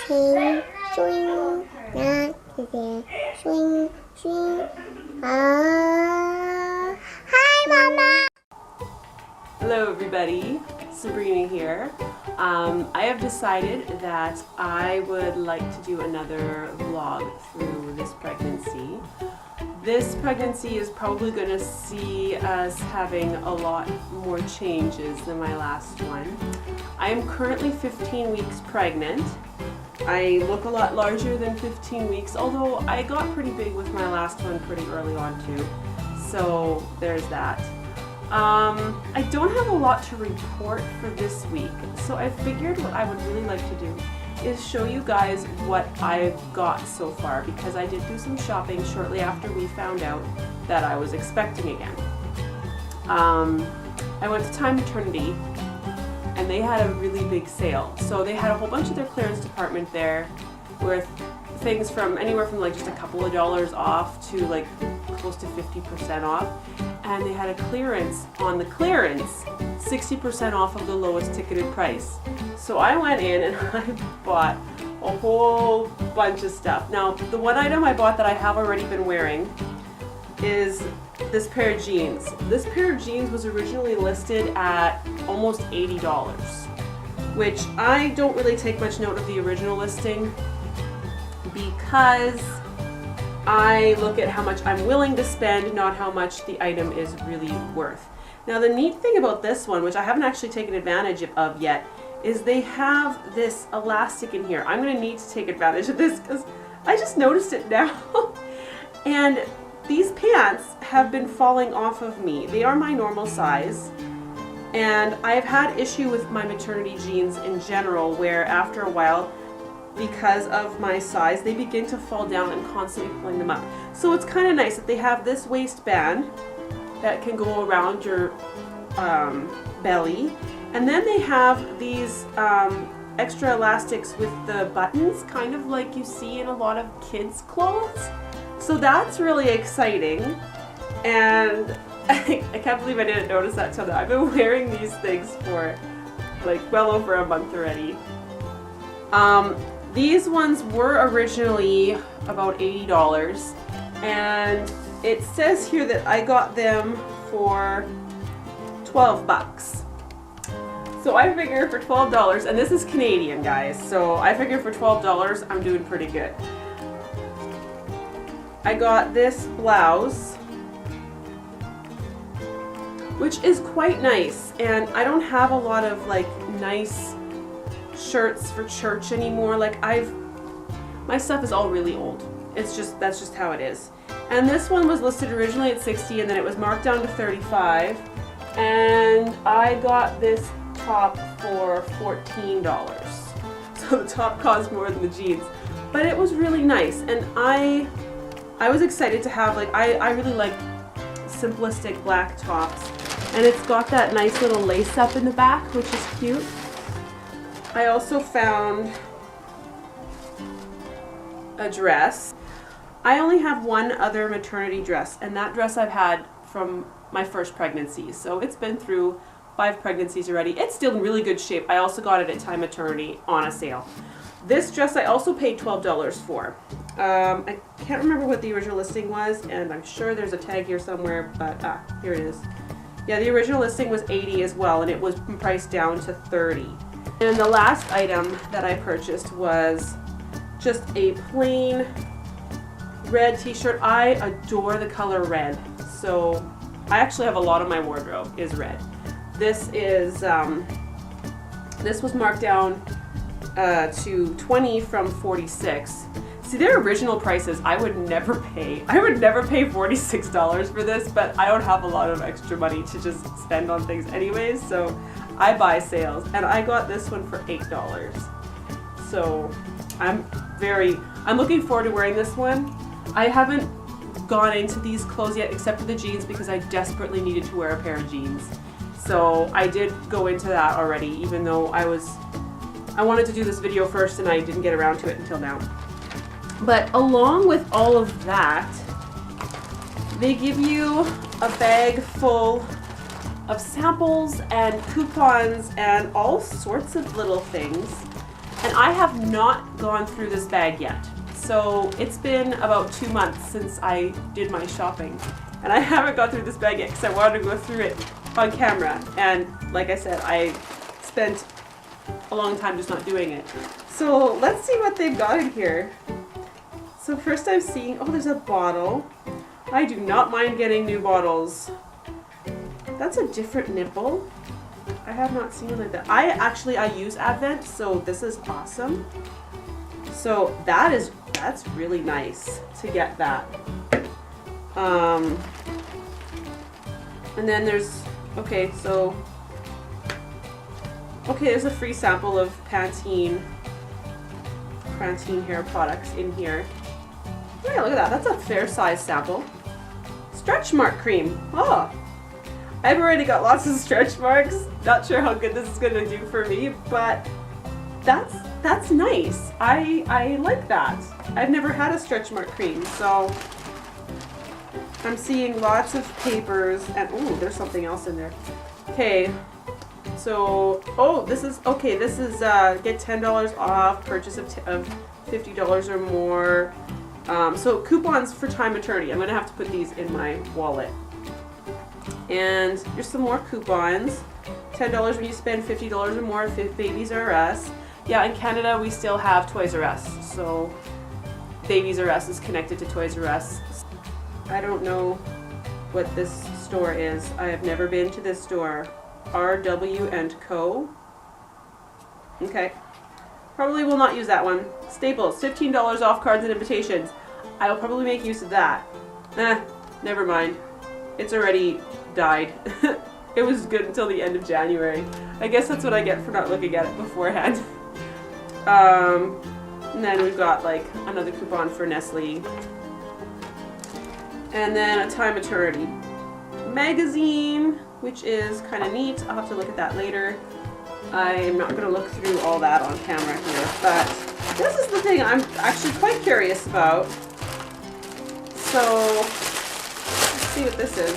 swing, swing, not today, swing, swing. Hi, Mama. Hello everybody, Sabrina here. I have decided that I would like to do another vlog through this pregnancy. This pregnancy is probably going to see us having a lot more changes than my last one. I am currently 15 weeks pregnant. I look a lot larger than 15 weeks, although I got pretty big with my last one pretty early on too. So there's that. I don't have a lot to report for this week, so I figured what I would really like to do is show you guys what I've got so far, because I did do some shopping shortly after we found out that I was expecting again. I went to Thyme Maternity and they had a really big sale. So they had a whole bunch of their clearance department there with things from anywhere from like just a couple of dollars off to like close to 50% off. And they had a clearance on the clearance, 60% off of the lowest ticketed price. So I went in and I bought a whole bunch of stuff. Now, the one item I bought that I have already been wearing is this pair of jeans. This pair of jeans was originally listed at almost $80, which I don't really take much note of the original listing because I look at how much I'm willing to spend, not how much the item is really worth. Now, the neat thing about this one, which I haven't actually taken advantage of yet, is they have this elastic in here. I'm going to need to take advantage of this because I just noticed it now. And these pants have been falling off of me. They are my normal size. And I've had issue with my maternity jeans in general, where after a while, because of my size, they begin to fall down. I'm constantly pulling them up. So it's kind of nice that they have this waistband that can go around your belly. And then they have these extra elastics with the buttons, kind of like you see in a lot of kids' clothes. So that's really exciting. And I can't believe I didn't notice that till now. I've been wearing these things for like well over a month already. These ones were originally about $80, and it says here that I got them for 12 bucks. So I figure for $12, and this is Canadian, guys, so I figure for $12 I'm doing pretty good. I got this blouse, which is quite nice, and I don't have a lot of like nice shirts for church anymore. Like my stuff is all really old. That's just how it is. And this one was listed originally at $60, and then it was marked down to $35, and I got this top for $14. So the top cost more than the jeans, but it was really nice, and I was excited to have, like, I really like simplistic black tops, and it's got that nice little lace up in the back, which is cute. I also found a dress. I only have one other maternity dress, and that dress I've had from my first pregnancy. So it's been through 5 pregnancies already. It's still in really good shape. I also got it at Thyme Maternity on a sale. This dress I also paid $12 for. I can't remember what the original listing was, and I'm sure there's a tag here somewhere, but here it is. Yeah, the original listing was $80 as well, and it was priced down to $30. And the last item that I purchased was just a plain red t-shirt. I adore the color red, so I actually have a lot of my wardrobe is red. This is this was marked down to $20 from $46. See, their original prices I would never pay. I would never pay $46 for this, but I don't have a lot of extra money to just spend on things anyways, so I buy sales, and I got this one for $8. So I'm looking forward to wearing this one. I haven't gone into these clothes yet except for the jeans because I desperately needed to wear a pair of jeans. So I did go into that already, even though I wanted to do this video first and I didn't get around to it until now. But along with all of that, they give you a bag full of samples and coupons and all sorts of little things. And I have not gone through this bag yet. So it's been about 2 months since I did my shopping. And I haven't got through this bag yet because I wanted to go through it on camera. And like I said, I spent a long time just not doing it. So let's see what they've got in here. So first I'm seeing, oh, there's a bottle. I do not mind getting new bottles. That's a different nipple. I have not seen one like that. I use Advent, so this is awesome. So that's really nice to get that. And then there's, there's a free sample of Pantene hair products in here. Yeah, look at that. That's a fair size sample. Stretch mark cream. Oh, I've already got lots of stretch marks. Not sure how good this is going to do for me, but that's nice. I like that. I've never had a stretch mark cream, so I'm seeing lots of papers and oh, there's something else in there. Okay. So, this is get $10 off purchase of $50 or more. So coupons for Thyme Maternity. I'm gonna have to put these in my wallet. And here's some more coupons. $10 when you spend $50 or more. Babies R Us. Yeah, in Canada we still have Toys R Us. So Babies R Us is connected to Toys R Us. I don't know what this store is. I have never been to this store. RW & Co. Okay. Probably will not use that one. Staples, $15 off cards and invitations. I will probably make use of that. Never mind. It's already died. It was good until the end of January. I guess that's what I get for not looking at it beforehand. And then we've got like another coupon for Nestle. And then a Thyme Maternity magazine, which is kind of neat. I'll have to look at that later. I'm not going to look through all that on camera here, but this is the thing I'm actually quite curious about. So, let's see what this is.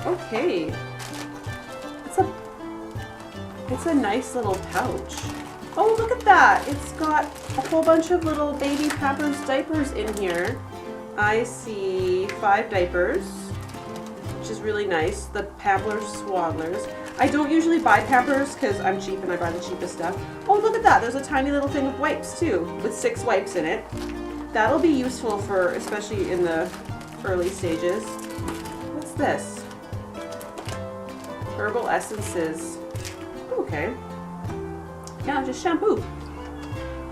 Okay. It's a nice little pouch. Oh, look at that! It's got a whole bunch of little baby Pampers diapers in here. I see 5 diapers, which is really nice. The Pampers Swaddlers. I don't usually buy Pampers because I'm cheap and I buy the cheapest stuff. Oh, look at that! There's a tiny little thing of wipes too, with 6 wipes in it. That'll be useful for, especially in the early stages. What's this? Herbal essences. Okay. Yeah, just shampoo.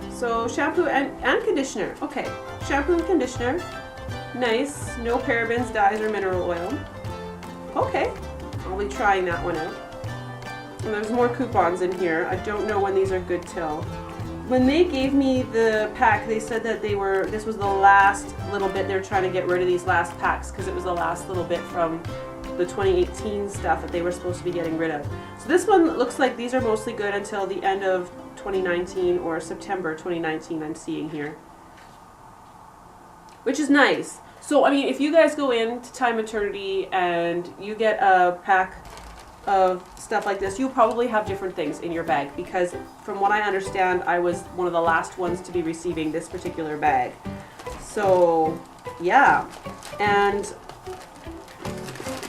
So shampoo and conditioner. Okay, shampoo and conditioner. Nice. No parabens, dyes, or mineral oil. Okay, I'll be trying that one out. And there's more coupons in here. I don't know when these are good till. When they gave me the pack, they said that this was the last little bit. They're trying to get rid of these last packs because it was the last little bit from the 2018 stuff that they were supposed to be getting rid of. So this one looks like these are mostly good until the end of 2019 or September 2019 I'm seeing here. Which is nice. So, I mean, if you guys go into Thyme Maternity and you get a pack of stuff like this, you'll probably have different things in your bag because from what I understand, I was one of the last ones to be receiving this particular bag. So, yeah. And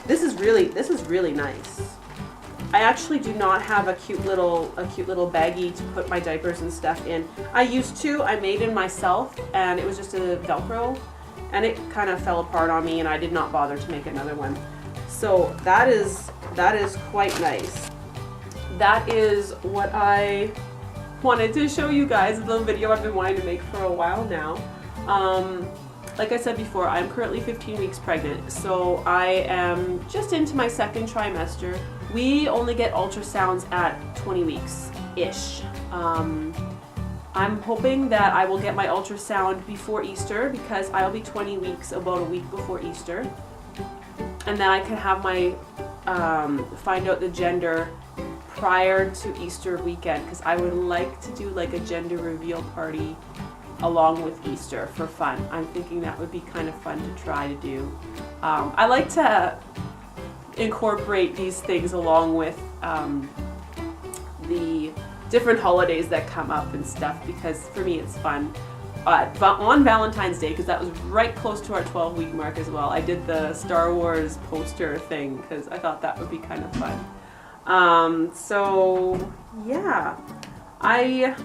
this is really nice. I actually do not have a cute little baggie to put my diapers and stuff in. I used to. I made it myself, and it was just a Velcro, and it kind of fell apart on me, and I did not bother to make another one. So that is quite nice. That is what I wanted to show you guys. The video I've been wanting to make for a while now. Like I said before, I'm currently 15 weeks pregnant, so I am just into my 2nd trimester. We only get ultrasounds at 20 weeks-ish. I'm hoping that I will get my ultrasound before Easter because I'll be 20 weeks about a week before Easter. And then I can have my, find out the gender prior to Easter weekend because I would like to do like a gender reveal party along with Easter for fun. I'm thinking that would be kind of fun to try to do. I like to incorporate these things along with the different holidays that come up and stuff, because for me it's fun. On Valentine's Day, because that was right close to our 12-week mark as well, I did the Star Wars poster thing because I thought that would be kind of fun. So yeah, I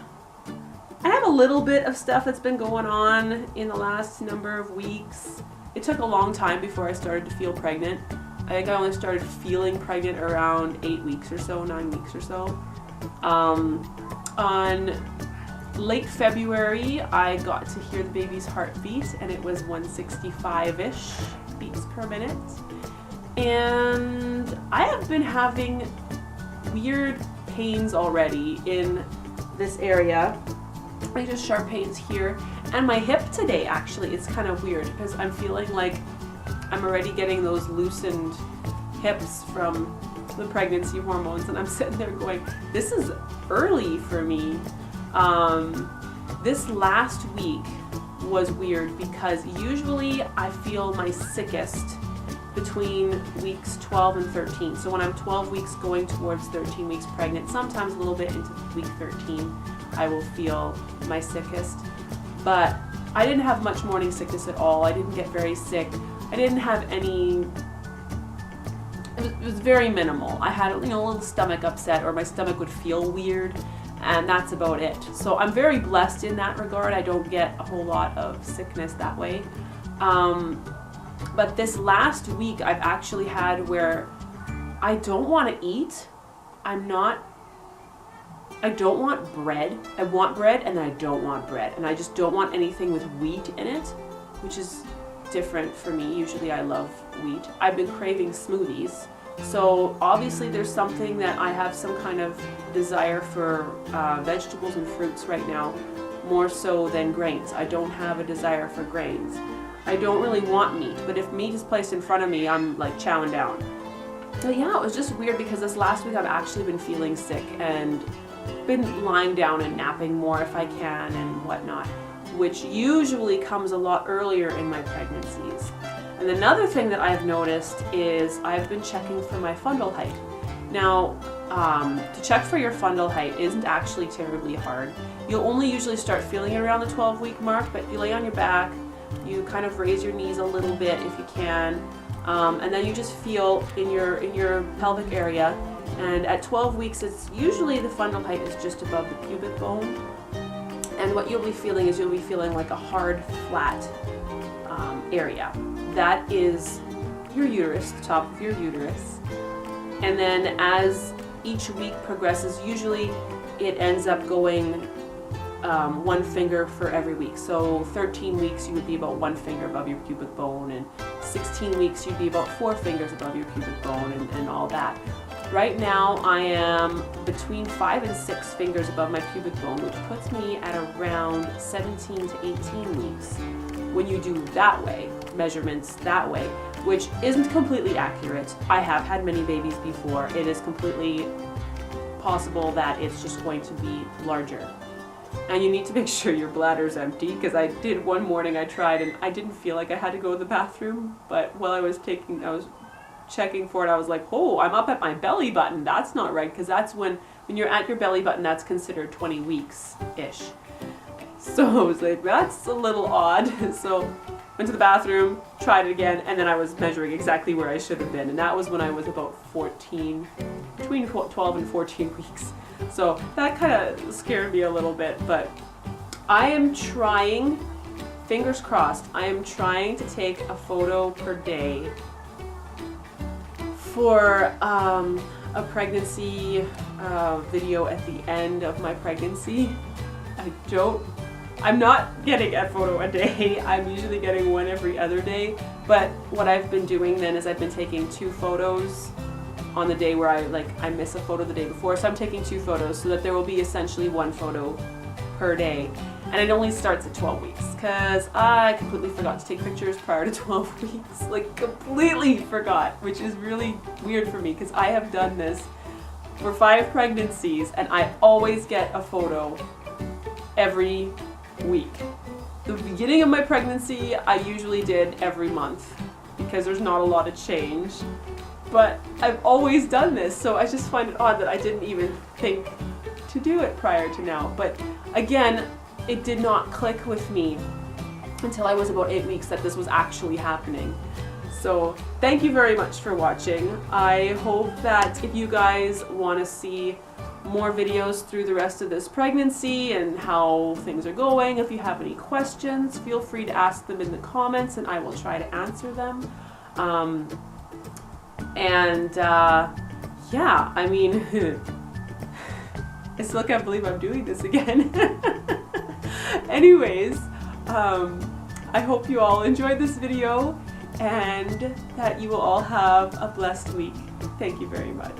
have a little bit of stuff that's been going on in the last number of weeks. It took a long time before I started to feel pregnant. I think I only started feeling pregnant around 8 weeks or so, 9 weeks or so. On late February, I got to hear the baby's heartbeat, and it was 165-ish beats per minute. And I have been having weird pains already in this area. Like just sharp pains here. And my hip today, actually, it's kind of weird because I'm feeling like I'm already getting those loosened hips from the pregnancy hormones, and I'm sitting there going, this is early for me. This last week was weird because usually I feel my sickest between weeks 12 and 13. So when I'm 12 weeks going towards 13 weeks pregnant, sometimes a little bit into week 13, I will feel my sickest. But I didn't have much morning sickness at all. I didn't get very sick. I didn't have any, it was very minimal. I had a little stomach upset, or my stomach would feel weird, and that's about it. So I'm very blessed in that regard. I don't get a whole lot of sickness that way. But this last week I've actually had where I don't want to eat. I don't want bread. I want bread and I don't want bread. And I just don't want anything with wheat in it, which is different for me. Usually I love wheat. I've been craving smoothies. So obviously there's something that I have some kind of desire for vegetables and fruits right now, more so than grains. I don't have a desire for grains. I don't really want meat, but if meat is placed in front of me, I'm like chowing down. But yeah, it was just weird because this last week I've actually been feeling sick and been lying down and napping more if I can and whatnot, which usually comes a lot earlier in my pregnancies. And another thing that I've noticed is I've been checking for my fundal height. Now, to check for your fundal height isn't actually terribly hard. You'll only usually start feeling it around the 12-week mark, but you lay on your back, you kind of raise your knees a little bit if you can, and then you just feel in your pelvic area. And at 12 weeks, it's usually the fundal height is just above the pubic bone. And what you'll be feeling is you'll be feeling like a hard, flat area. That is your uterus, the top of your uterus. And then as each week progresses, usually it ends up going one finger for every week. So 13 weeks you would be about one finger above your pubic bone, and 16 weeks you'd be about 4 fingers above your pubic bone, and all that. Right now I am between 5 and 6 fingers above my pubic bone, which puts me at around 17 to 18 weeks when you do that way, measurements that way, which isn't completely accurate. I have had many babies before. It is completely possible that it's just going to be larger. And you need to make sure your bladder's empty, because I did one morning, I tried and I didn't feel like I had to go to the bathroom, but while I was checking for it, I was like, oh, I'm up at my belly button. That's not right, because that's when you're at your belly button, that's considered 20 weeks-ish. So I was like, that's a little odd. So went to the bathroom, tried it again, and then I was measuring exactly where I should have been. And that was when I was about 14, between 12 and 14 weeks. So that kind of scared me a little bit, but I am trying, fingers crossed, I am trying to take a photo per day for a pregnancy video at the end of my pregnancy. I'm not getting a photo a day. I'm usually getting one every other day. But what I've been doing then is I've been taking 2 photos on the day where I miss a photo the day before. So I'm taking 2 photos so that there will be essentially 1 photo per day. And it only starts at 12 weeks because I completely forgot to take pictures prior to 12 weeks. Like completely forgot, which is really weird for me because I have done this for 5 pregnancies and I always get a photo every week. The beginning of my pregnancy I usually did every month because there's not a lot of change. but I've always done this, so I just find it odd that I didn't even think to do it prior to now. But again, it did not click with me until I was about 8 weeks that this was actually happening. So thank you very much for watching. I hope that if you guys want to see more videos through the rest of this pregnancy and how things are going, if you have any questions, feel free to ask them in the comments and I will try to answer them. Yeah, I mean, I still can't believe I'm doing this again. Anyways, I hope you all enjoyed this video and that you will all have a blessed week. Thank you very much.